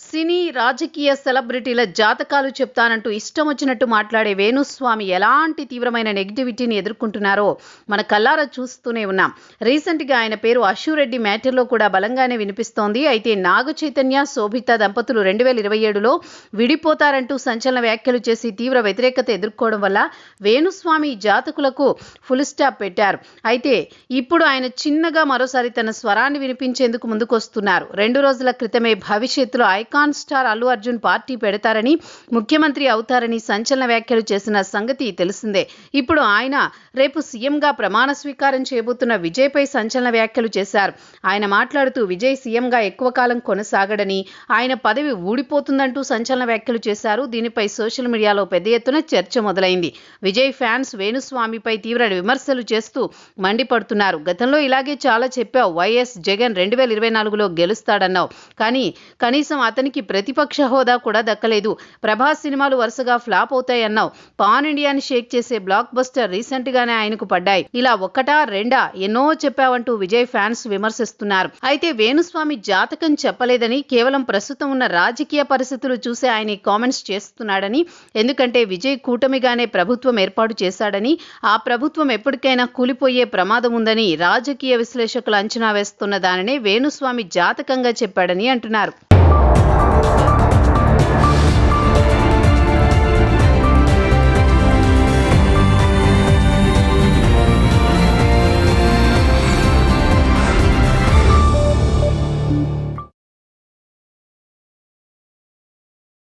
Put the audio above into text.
సినీ రాజకీయ సెలబ్రిటీల జాతకాలు చెప్తానంటూ ఇష్టం వచ్చినట్టు మాట్లాడే వేణుస్వామి ఎలాంటి తీవ్రమైన నెగిటివిటీని ఎదుర్కొంటున్నారో మన కల్లారా చూస్తూనే ఉన్నాం. రీసెంట్గా ఆయన పేరు అశురెడ్డి మ్యాటర్లో కూడా బలంగానే వినిపిస్తోంది. అయితే నాగ చైతన్య శోభిత దంపతులు 2027లో విడిపోతారంటూ సంచలన వ్యాఖ్యలు చేసి తీవ్ర వ్యతిరేకత ఎదుర్కోవడం వల్ల వేణుస్వామి జాతకులకు ఫుల్ స్టాప్ పెట్టారు. అయితే ఇప్పుడు ఆయన చిన్నగా మరోసారి తన స్వరాన్ని వినిపించేందుకు ముందుకొస్తున్నారు. 2 రోజుల క్రితమే భవిష్యత్తులో icon star Allu Arjun party పెడతారని, ముఖ్యమంత్రి అవుతారని సంచలన వ్యాఖ్యలు చేసిన సంగతి తెలిసిందే. ఇప్పుడు ఆయన రేపు సీఎంగా ప్రమాణ స్వీకారం చేయబోతున్న విజయ్పై సంచలన వ్యాఖ్యలు చేశారు. ఆయన మాట్లాడుతూ విజయ్ సీఎంగా ఎక్కువ కాలం కొనసాగడని, ఆయన పదవి ఊడిపోతుందంటూ సంచలన వ్యాఖ్యలు చేశారు. దీనిపై సోషల్ మీడియాలో పెద్ద ఎత్తున చర్చ మొదలైంది. విజయ్ ఫ్యాన్స్ వేణుస్వామిపై తీవ్ర విమర్శలు చేస్తూ మండిపడుతున్నారు. గతంలో ఇలాగే చాలా చెప్పావు, వైఎస్ జగన్ 2024లో గెలుస్తాడన్నావు, కానీ కనీసం అతనికి ప్రతిపక్ష హోదా కూడా దక్కలేదు. ప్రభాస్ సినిమాలు వరుసగా ఫ్లాప్ అవుతాయన్నావు. పాన్ ఇండియాని షేక్ చేసే బ్లాక్ బస్టర్ రీసెంట్ గానే ఆయనకు పడ్డాయి. ఇలా ఒక్కటా రెండా ఎన్నో చెప్పావంటూ విజయ్ ఫ్యాన్స్ విమర్శిస్తున్నారు. అయితే వేణుస్వామి జాతకం చెప్పలేదని, కేవలం ప్రస్తుతం ఉన్న రాజకీయ పరిస్థితులు చూసే ఆయన కామెంట్స్ చేస్తున్నాడని, ఎందుకంటే విజయ్ కూటమిగానే ప్రభుత్వం ఏర్పాటు చేశాడని, ఆ ప్రభుత్వం ఎప్పటికైనా కూలిపోయే ప్రమాదం ఉందని రాజకీయ విశ్లేషకులు అంచనా వేస్తున్న దానినే వేణుస్వామి జాతకంగా చెప్పాడని అంటున్నారు.